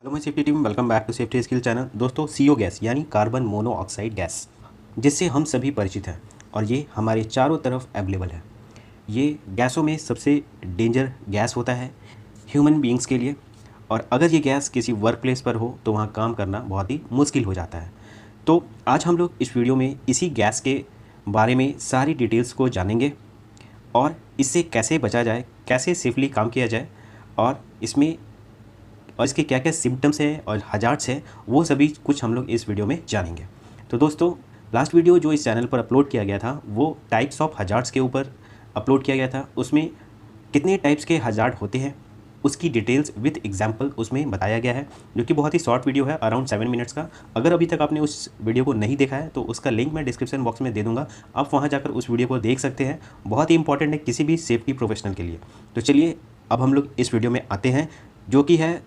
Hello मैं safety team, welcome back to safety skill channel. दोस्तों, CO gas यानी carbon monoxide gas, जिससे हम सभी परिचित हैं और ये हमारे चारों तरफ अवेलेबल है। ये गैसों में सबसे डेंजर गैस होता है ह्यूमन बीइंग्स के लिए, और अगर ये गैस किसी वर्क प्लेस पर हो तो वहाँ काम करना बहुत ही मुश्किल हो जाता है। तो आज हम लोग इस वीडियो में इसी गैस के बारे में सारी डिटेल्स को जानेंगे और इससे कैसे बचा जाए, कैसे सेफली काम किया जाए, और इसके क्या क्या सिम्टम्स हैं और हजार्ड्स हैं, वो सभी कुछ हम लोग इस वीडियो में जानेंगे। तो दोस्तों, लास्ट वीडियो जो इस चैनल पर अपलोड किया गया था वो टाइप्स ऑफ हजार्ड्स के ऊपर अपलोड किया गया था। उसमें कितने टाइप्स के हजार्ड होते हैं उसकी डिटेल्स विद एग्जाम्पल उसमें बताया गया है, जो कि बहुत ही शॉर्ट वीडियो है, अराउंड 7 मिनट्स का। अगर अभी तक आपने उस वीडियो को नहीं देखा है तो उसका लिंक मैं डिस्क्रिप्शन बॉक्स में दे दूंगा, आप वहाँ जाकर उस वीडियो को देख सकते हैं। बहुत ही इंपॉर्टेंट है किसी भी सेफ्टी प्रोफेशनल के लिए। तो चलिए अब हम लोग इस वीडियो में आते हैं, जो कि है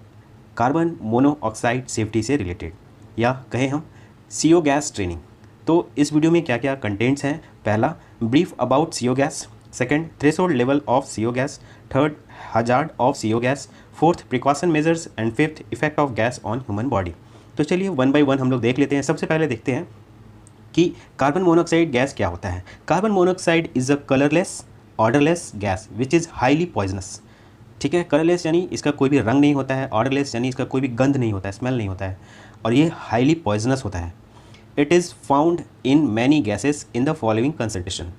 कार्बन मोनोऑक्साइड सेफ्टी से रिलेटेड, या कहें हम सीओ गैस ट्रेनिंग। तो इस वीडियो में क्या क्या कंटेंट्स हैं? पहला, brief about CO gas. Second, threshold level of CO gas. Third, hazard of CO gas. Fourth, precaution measures. And fifth, effect of gas on human body. तो चलिए one by one हम लोग देख लेते हैं। सबसे पहले देखते हैं कि कार्बन मोनोऑक्साइड गैस क्या होता है। Carbon monoxide is a colourless odourless gas which is highly poisonous. ठीक है, कलरलेस यानी इसका कोई भी रंग नहीं होता है, ऑर्डरलेस यानी इसका कोई भी गंध नहीं होता है, स्मेल नहीं होता है, और ये हाईली पॉइजनस होता है। It is found in many gases in the following concentration.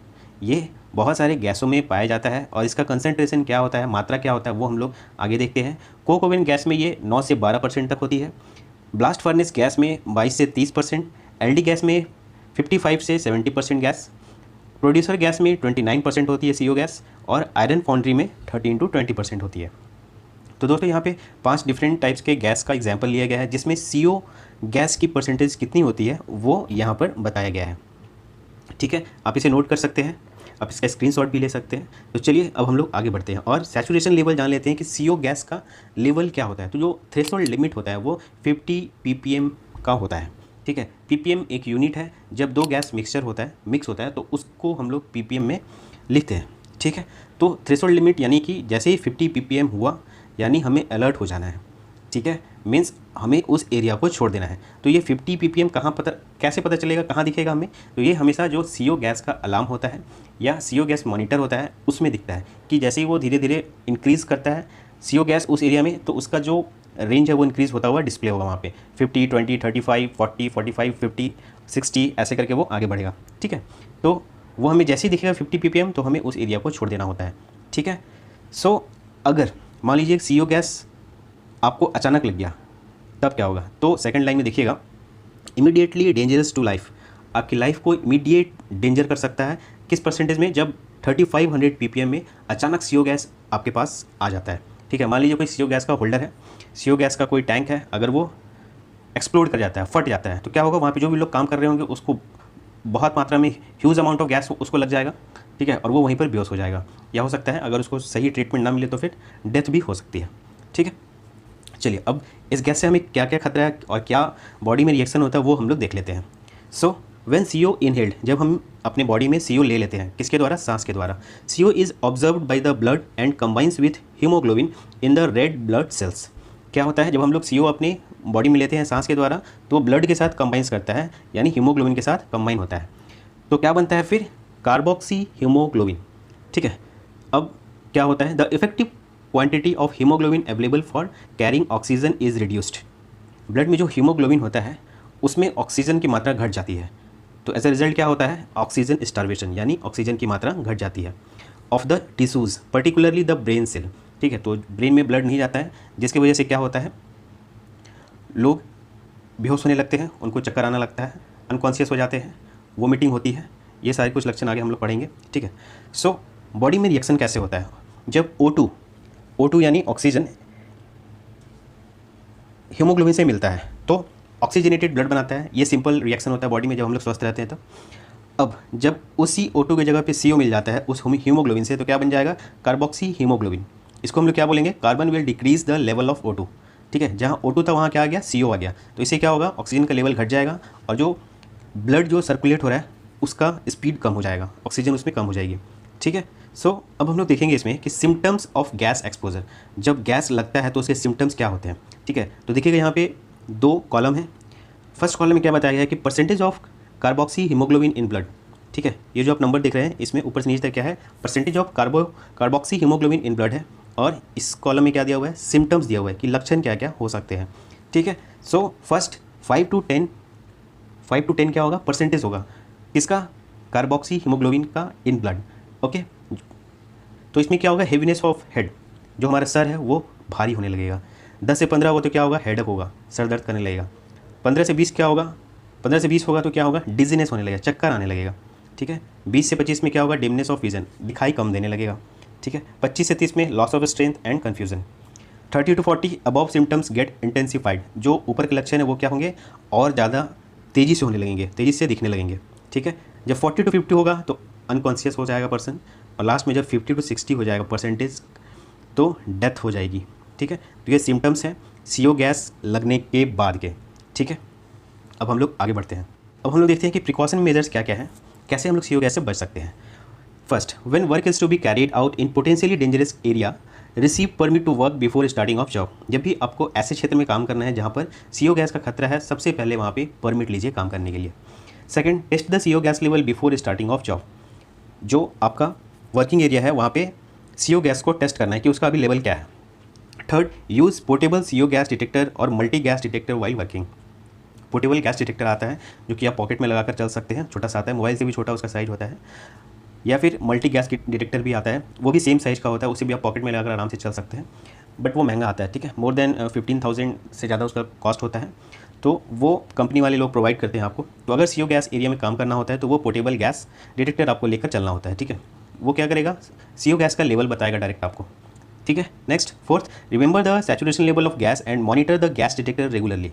ये बहुत सारे गैसों में पाया जाता है, और इसका कंसंट्रेशन क्या होता है, मात्रा क्या होता है, वो हम लोग आगे देखते हैं। कोक ओवन गैस में ये 9 से 12% तक होती है। ब्लास्ट फर्नेस गैस में 22 से 30%। एलडी गैस में 55 से 70% गैस। प्रोड्यूसर गैस में 29% होती है सीओ गैस, और आयरन फाउंड्री में 13 to 20% होती है। तो दोस्तों, यहाँ पे 5 डिफरेंट टाइप्स के गैस का एग्जाम्पल लिया गया है, जिसमें सीओ गैस की परसेंटेज कितनी होती है वो यहाँ पर बताया गया है। ठीक है, आप इसे नोट कर सकते हैं, आप इसका स्क्रीनशॉट भी ले सकते हैं। तो चलिए अब हम लोग आगे बढ़ते हैं और सैचुरेशन लेवल जान लेते हैं कि सीओ गैस का लेवल क्या होता है। तो जो थ्रेशोल्ड लिमिट होता है वो 50 ppm का होता है। ठीक है, ppm एक यूनिट है। जब दो गैस मिक्स होता है तो उसको हम लोग ppm में लिखते हैं। ठीक है, तो थ्रेशोल्ड लिमिट यानी कि जैसे ही 50 ppm हुआ यानी हमें अलर्ट हो जाना है। ठीक है, मीन्स हमें उस एरिया को छोड़ देना है। तो ये 50 ppm कैसे पता चलेगा, कहाँ दिखेगा हमें? तो ये हमेशा जो सीओ गैस का अलार्म होता है या सीओ गैस मॉनिटर होता है उसमें दिखता है कि जैसे ही वो धीरे धीरे इंक्रीज़ करता है सीओ गैस उस एरिया में, तो उसका जो रेंज है वो इंक्रीज़ होता हुआ डिस्प्ले होगा वहाँ पे 50, 20, 35, 40, 45, 50, 60 ऐसे करके वो आगे बढ़ेगा। ठीक है, तो वो हमें जैसे ही दिखेगा 50 ppm तो हमें उस एरिया को छोड़ देना होता है। ठीक है, सो अगर मान लीजिए सीओ गैस आपको अचानक लग गया तब क्या होगा? तो सेकंड लाइन में देखिएगा, इमीडिएटली डेंजरस टू लाइफ। आपकी लाइफ को इमीडिएट डेंजर कर सकता है। किस परसेंटेज में? जब 3500 ppm में अचानक सीओ गैस आपके पास आ जाता है। ठीक है, मान लीजिए कोई सीओ गैस का होल्डर है, सीओ गैस का कोई टैंक है, अगर वो एक्सप्लोड कर जाता है, फट जाता है, तो क्या होगा? वहाँ पे जो भी लोग काम कर रहे होंगे उसको बहुत मात्रा में ह्यूज अमाउंट ऑफ गैस उसको लग जाएगा। ठीक है, और वो वहीं पर बेहोश हो जाएगा, या हो सकता है अगर उसको सही ट्रीटमेंट ना मिले तो फिर डेथ भी हो सकती है। ठीक है, चलिए अब इस गैस से हमें क्या क्या खतरा है और क्या बॉडी में रिएक्शन होता है वो हम लोग देख लेते हैं। सो व्हेन सीओ इनहेल्ड, जब हम अपने बॉडी में सीओ ले लेते हैं, किसके द्वारा? सांस के द्वारा। CO is observed by the blood and combines with haemoglobin in the red blood cells. क्या होता है जब हम लोग सीओ अपनी बॉडी में लेते हैं सांस के द्वारा, तो ब्लड के साथ कंबाइंस करता है, यानी हीमोग्लोबिन के साथ कंबाइन होता है। तो क्या बनता है फिर? Carboxy haemoglobin. ठीक है, अब क्या होता है? The effective quantity of haemoglobin available for carrying oxygen is reduced. Blood में जो हीमोग्लोबिन होता है उसमें ऑक्सीजन की मात्रा घट जाती है। तो एज अ रिजल्ट क्या होता है? ऑक्सीजन स्टार्वेशन, यानी ऑक्सीजन की मात्रा घट जाती है। Of the tissues particularly the brain cell. ठीक है, तो ब्रेन में ब्लड नहीं जाता है, जिसकी वजह से क्या होता है? लोग बेहोश होने लगते हैं, उनको चक्कर आना लगता है, अनकॉन्शियस हो जाते हैं, वोमिटिंग होती है। ये सारे कुछ लक्षण आगे हम लोग पढ़ेंगे। ठीक है, सो बॉडी में रिएक्शन कैसे होता है? जब O2 यानी ऑक्सीजन हीमोग्लोबिन से मिलता है तो ऑक्सीजनेटेड ब्लड बनाता है। ये सिंपल रिएक्शन होता है बॉडी में जब हम लोग स्वस्थ रहते हैं। तो अब जब उसी O2 की जगह पे CO मिल जाता है उस हीमोग्लोबिन से, तो क्या बन जाएगा? Carboxy haemoglobin. इसको हम लोग क्या बोलेंगे? Carbon will decrease the level of O2। ठीक है, जहाँ O2 था वहाँ क्या आ गया? CO आ गया। तो इससे क्या होगा? ऑक्सीजन का लेवल घट जाएगा और जो ब्लड जो सर्कुलेट हो रहा है उसका स्पीड कम हो जाएगा, ऑक्सीजन उसमें कम हो जाएगी। ठीक है, सो अब हम लोग देखेंगे इसमें कि सिम्टम्स ऑफ गैस एक्सपोजर, जब गैस लगता है तो उसके सिम्टम्स क्या होते हैं। ठीक है, तो देखिएगा यहाँ पे 2 कॉलम है। फर्स्ट कॉलम में क्या बताया गया है कि percentage of carboxy haemoglobin in blood. ठीक है, ये जो आप नंबर देख रहे हैं इसमें ऊपर से नीचे तक क्या है, percentage of carboxy haemoglobin in blood है। और इस कॉलम में क्या दिया हुआ है, सिम्टम्स दिया हुआ है कि लक्षण क्या क्या हो सकते हैं। ठीक है, सो फर्स्ट 5 to 10 क्या होगा, परसेंटेज होगा किसका, कार्बोक्सी हीमोग्लोबिन का इन ब्लड। ओके, तो इसमें क्या होगा, हेवीनेस ऑफ हेड, जो हमारा सर है वो भारी होने लगेगा। 10 से 15 होगा तो क्या होगा, हेडेक होगा, सर दर्द करने लगेगा। 15 से 20 क्या होगा, 15 से 20 होगा तो क्या होगा, डिजीनेस होने लगेगा, चक्कर आने लगेगा। ठीक है, 20 से 25 में क्या होगा, डिमनेस ऑफ विजन, दिखाई कम देने लगेगा। ठीक है, 25 से 30 में loss of strength and confusion. 30 to 40 above symptoms get intensified, जो ऊपर के लक्षण है वो क्या होंगे, और ज़्यादा तेज़ी से होने लगेंगे, तेज़ी से दिखने लगेंगे। ठीक है, जब 40 to 50 होगा तो अनकॉन्शियस हो जाएगा पर्सन, और लास्ट में जब 50 to 60 हो जाएगा परसेंटेज तो डेथ हो जाएगी। ठीक है, तो ये सिम्टम्स हैं CO गैस लगने के बाद के। ठीक है, अब हम लोग आगे बढ़ते हैं। अब हम लोग देखते हैं कि प्रिकॉशन मेजर्स क्या क्या है, कैसे हम लोग CO गैस से बच सकते हैं। First, when work is to be carried out in potentially dangerous area, receive permit to work before starting of job. जब भी आपको ऐसे क्षेत्र में काम करना है जहाँ पर CO गैस का खतरा है, सबसे पहले वहाँ पे परमिट लीजिए काम करने के लिए। Second, test the CO gas level before starting of job. जो आपका वर्किंग एरिया है वहाँ पे CO गैस को टेस्ट करना है कि उसका अभी लेवल क्या है। Third, use portable CO gas detector और multi gas detector while working. Portable gas detector आता है जो कि आप पॉकेट में लगाकर चल सकते हैं, छोटा सा आता है, मोबाइल से भी छोटा उसका साइज़ होता है। या फिर मल्टी गैस डिटेक्टर भी आता है, वो भी सेम साइज़ का होता है, उसे भी आप पॉकेट में लगाकर आराम से चल सकते हैं, बट वो महंगा आता है। ठीक है, मोर देन 15,000 से ज़्यादा उसका कॉस्ट होता है, तो वो कंपनी वाले लोग प्रोवाइड करते हैं आपको। तो अगर CO गैस एरिया में काम करना होता है तो वो पोर्टेबल गैस डिटेक्टर आपको लेकर चलना होता है। ठीक है, वो क्या करेगा, CO गैस का लेवल बताएगा डायरेक्ट आपको। ठीक है, next fourth, remember the saturation level of gas and monitor the gas detector regularly.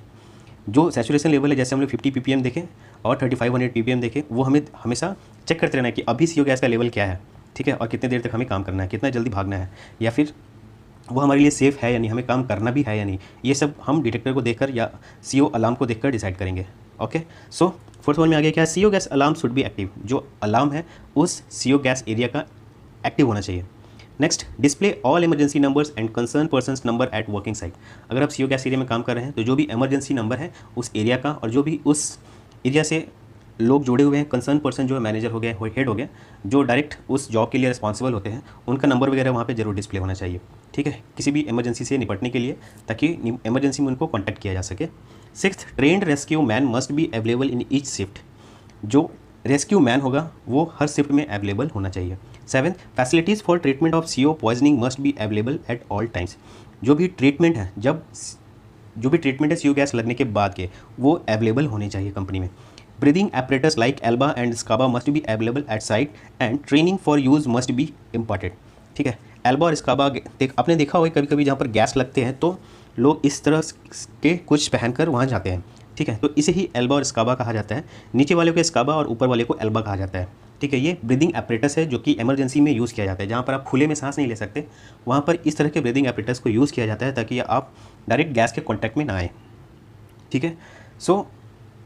जो सैचुरेशन लेवल है, जैसे हम लोग 50 ppm देखें और 3500 ppm देखें, वो हमें हमेशा चेक करते रहना है कि अभी CO गैस का लेवल क्या है। ठीक है, और कितने देर तक हमें काम करना है, कितना जल्दी भागना है, या फिर वो हमारे लिए सेफ़ है या नहीं, हमें काम करना भी है या नहीं, ये सब हम डिटेक्टर को देखकर या CO अलार्म को देखकर डिसाइड करेंगे। ओके, सो फोर्थ वन में आ गया क्या, CO gas alarm should be active. जो अलार्म है उस CO गैस एरिया का एक्टिव होना चाहिए। Next, display all emergency numbers and concern persons number at working site. अगर आप CO गैस एरिया में काम कर रहे हैं तो जो भी इमरजेंसी नंबर है उस एरिया का, और जो भी उस एरिया से लोग जुड़े हुए हैं, कंसर्न पर्सन जो है मैनेजर हो गया, हेड हो गया, जो डायरेक्ट उस जॉब के लिए रिस्पॉन्सिबल होते हैं, उनका नंबर वगैरह वहाँ पे जरूर डिस्प्ले होना चाहिए। ठीक है, किसी भी इमरजेंसी से निपटने के लिए, ताकि इमरजेंसी में उनको कॉन्टैक्ट किया जा सके। Sixth, trend rescue man must be available in each shift. जो रेस्क्यू मैन होगा वो हर शिफ्ट में अवेलेबल होना चाहिए। Seventh, facilities for treatment of CO poisoning must be available at all times. जो भी ट्रीटमेंट है CO गैस लगने के बाद के, वो अवेलेबल होने चाहिए कंपनी में। Breathing apparatus like ELBA and SCABA must be available at site and training for use must be imparted। ठीक है, ELBA और SCABA आपने देखा होगा कभी कभी जहाँ पर गैस लगते हैं तो लोग इस तरह के कुछ पहनकर वहाँ जाते हैं। ठीक है, तो इसे ही ELBA और SCABA कहा जाता है। नीचे वाले को SCABA और ऊपर वाले को ELBA कहा जाता है। ठीक है, ये ब्रीदिंग apparatus है जो कि इमरजेंसी में यूज़ किया जाता है, जहाँ पर आप खुले में सांस नहीं ले सकते, वहाँ पर इस तरह के ब्रीदिंग apparatus को यूज़ किया जाता है ताकि आप डायरेक्ट गैस के कॉन्टैक्ट में ना आए। ठीक है, सो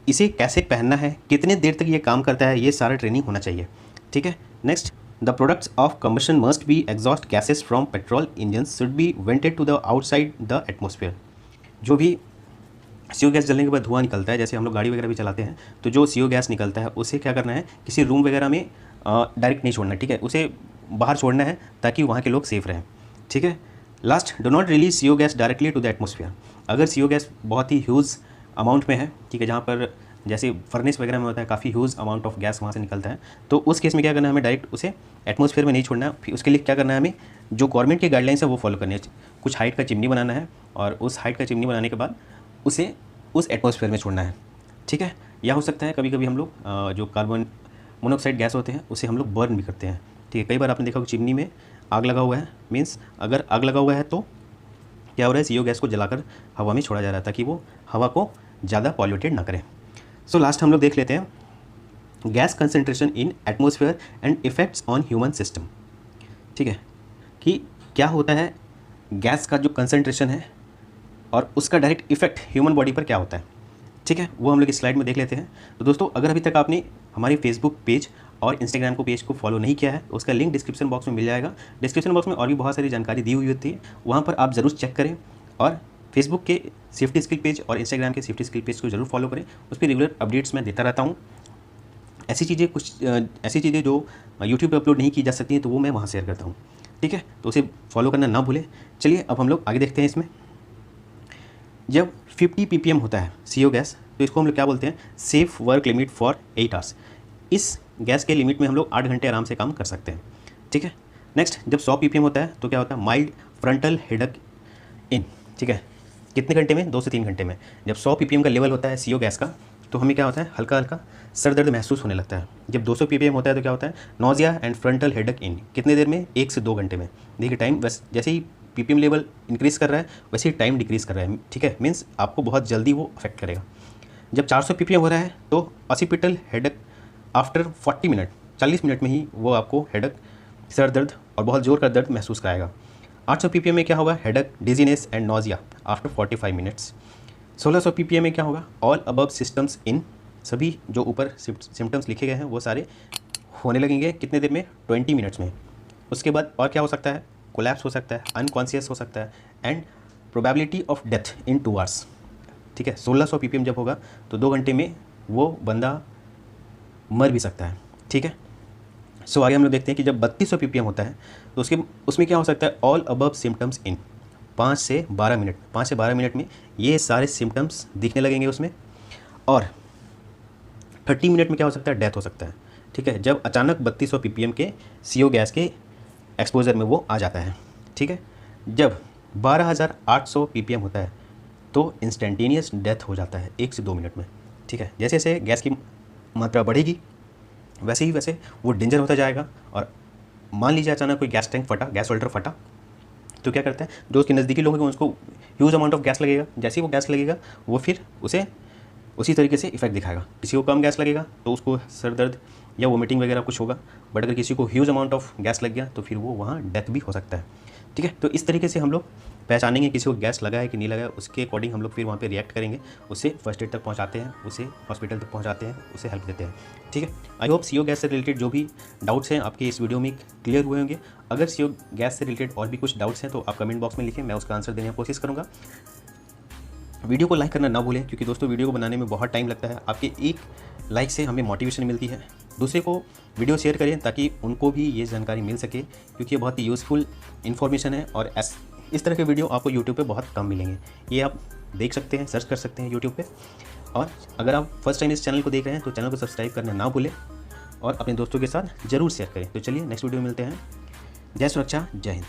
इसे कैसे पहनना है, कितने देर तक ये काम करता है, ये सारा ट्रेनिंग होना चाहिए। ठीक है, next, the products of combustion must be exhaust gases from petrol engines should be vented to the outside the atmosphere. जो भी CO गैस जलने के बाद धुआं निकलता है, जैसे हम लोग गाड़ी वगैरह भी चलाते हैं, तो जो CO गैस निकलता है उसे क्या करना है, किसी रूम वगैरह में डायरेक्ट नहीं छोड़ना। ठीक है, उसे बाहर छोड़ना है ताकि वहाँ के लोग सेफ रहें। ठीक है, last, do not release CO gas directly to the atmosphere. अगर CO गैस बहुत ही ह्यूज अमाउंट में है, ठीक है, जहाँ पर जैसे फर्नेस वगैरह में होता है, काफ़ी ह्यूज अमाउंट ऑफ गैस वहाँ से निकलता है, तो उस केस में क्या करना है, हमें डायरेक्ट उसे एटमॉस्फेयर में नहीं छोड़ना। फिर उसके लिए क्या करना है, हमें जो गवर्नमेंट की गाइडलाइंस है वो फॉलो करनी है। कुछ हाइट का चिमनी बनाना है और उस हाइट का चिमनी बनाने के बाद उसे उस एटमॉस्फेयर में छोड़ना है। ठीक है, या हो सकता है कभी कभी हम लोग जो कार्बन मोनोऑक्साइड गैस होते हैं उसे हम लोग बर्न भी करते हैं। ठीक है, कई बार आपने देखा कि चिमनी में आग लगा हुआ है, मीन्स अगर आग लगा हुआ है तो क्या हो रहा है, CO गैस को जलाकर हवा में छोड़ा जा रहा है ताकि वो हवा को ज़्यादा पॉल्यूटेड ना करें। सो लास्ट हम लोग देख लेते हैं gas concentration in atmosphere and effects on human system. ठीक है, कि क्या होता है गैस का जो कंसंट्रेशन है और उसका डायरेक्ट इफेक्ट ह्यूमन बॉडी पर क्या होता है। ठीक है, वो हम लोग इस स्लाइड में देख लेते हैं। तो दोस्तों, अगर अभी तक आपने हमारे फेसबुक पेज और इंस्टाग्राम को पेज को फॉलो नहीं किया है तो उसका लिंक डिस्क्रिप्शन बॉक्स में मिल जाएगा। डिस्क्रिप्शन बॉक्स में और भी बहुत सारी जानकारी दी हुई होती है, वहाँ पर आप ज़रूर चेक करें। और फेसबुक के सेफ्टी स्किल पेज और इंस्टाग्राम के सेफ्टी स्किल पेज को जरूर फॉलो करें, उस पर रेगुलर अपडेट्स मैं देता रहता हूँ। ऐसी चीज़ें जो यूट्यूब पर अपलोड नहीं की जा सकती हैं तो वो मैं वहाँ शेयर करता हूँ, ठीक है। तो उसे फॉलो करना ना भूलें। चलिए अब हम लोग आगे देखते हैं। इसमें जब 50 ppm होता है CO गैस, तो इसको हम लोग क्या बोलते हैं, safe work limit for 8 hours. इस गैस के लिमिट में हम लोग 8 घंटे आराम से काम कर सकते हैं, ठीक है। नेक्स्ट, जब 100 ppm होता है तो क्या होता है, माइल्ड फ्रंटल हेडेक इन, ठीक है। कितने घंटे में, 2 से 3 घंटे में। जब 100 ppm का लेवल होता है CO गैस का तो हमें क्या होता है, हल्का हल्का सर दर्द महसूस होने लगता है। जब 200 ppm होता है तो क्या होता है, नोजिया एंड फ्रंटल हेडेक इन। कितने देर में, 1 से 2 घंटे में। देखिए टाइम बस जैसे ही ppm लेवल इंक्रीज़ कर रहा है वैसे ही टाइम डिक्रीज़ कर रहा है, ठीक है। मीन्स आपको बहुत जल्दी वो अफेक्ट करेगा। जब 400 ppm हो रहा है तो occipital headache after 40 minute, 40 minute में ही वो आपको हेडेक, सर दर्द और बहुत जोर का दर्द महसूस कराएगा। 800 ppm में क्या होगा, headache, dizziness and nausea after 45 minutes. 1600 ppm में क्या होगा, ऑल अबव सिस्टम्स इन, सभी जो ऊपर सिम्टम्स लिखे गए हैं वो सारे होने लगेंगे। कितने देर में, 20 मिनट्स में। उसके बाद और क्या हो सकता है, कोलैप्स हो सकता है, अनकॉन्शियस हो सकता है and probability of death in 2 hours, ठीक है। 1600 ppm जब होगा तो 2 घंटे में वो बंदा मर भी सकता है, ठीक है। सो आगे हम लोग देखते हैं कि जब 3200 ppm होता है तो उसमें क्या हो सकता है, ऑल अबव सिम्टम्स इन 5 से 12 मिनट। 5 से 12 मिनट में ये सारे सिम्टम्स दिखने लगेंगे उसमें। और 30 मिनट में क्या हो सकता है, डेथ हो सकता है, ठीक है। जब अचानक 3200 ppm के CO गैस के एक्सपोजर में वो आ जाता है, ठीक है। जब 12800 ppm होता है तो इंस्टेंटेनियस डेथ हो जाता है 1 से 2 मिनट में, ठीक है। जैसे जैसे गैस की मात्रा बढ़ेगी वैसे वो डेंजर होता जाएगा। और मान लीजिए अचानक कोई गैस टैंक फटा, गैस होल्डर फटा, तो क्या करते हैं, जो उसके नज़दीकी लोग हैं उसको ह्यूज अमाउंट ऑफ गैस लगेगा। जैसे ही वो गैस लगेगा वो फिर उसे उसी तरीके से इफेक्ट दिखाएगा। किसी को कम गैस लगेगा तो उसको सर दर्द या वोमिटिंग वगैरह कुछ होगा, बट अगर किसी को ह्यूज अमाउंट ऑफ गैस लग गया तो फिर वो वहाँ डेथ भी हो सकता है, ठीक है। तो इस तरीके से हम लोग पहचानेंगे किसी को गैस लगा है कि नहीं लगा है, उसके अकॉर्डिंग हम लोग फिर वहाँ पे रिएक्ट करेंगे, उसे फर्स्ट एड तक पहुँचाते हैं, उसे हॉस्पिटल तक पहुँचाते हैं, उसे हेल्प देते हैं, ठीक है। आई होप CO गैस से रिलेटेड जो भी डाउट्स हैं आपके इस वीडियो में क्लियर हुए होंगे। अगर CO गैस से रिलेटेड और भी कुछ डाउट्स हैं तो आप कमेंट बॉक्स में लिखें, मैं उसका आंसर देने की कोशिश करूँगा। वीडियो को लाइक करना ना भूलें, क्योंकि दोस्तों वीडियो को बनाने में बहुत टाइम लगता है। आपके एक लाइक से हमें मोटिवेशन मिलती है। दूसरे को वीडियो शेयर करें ताकि उनको भी ये जानकारी मिल सके, क्योंकि ये बहुत ही यूज़फुल इन्फॉर्मेशन है और इस तरह के वीडियो आपको यूट्यूब पे बहुत कम मिलेंगे। ये आप देख सकते हैं, सर्च कर सकते हैं यूट्यूब पे। और अगर आप फर्स्ट टाइम इस चैनल को देख रहे हैं तो चैनल को सब्सक्राइब करना ना भूलें और अपने दोस्तों के साथ ज़रूर शेयर करें। तो चलिए नेक्स्ट वीडियो में मिलते हैं। जय सुरक्षा, जय हिंद।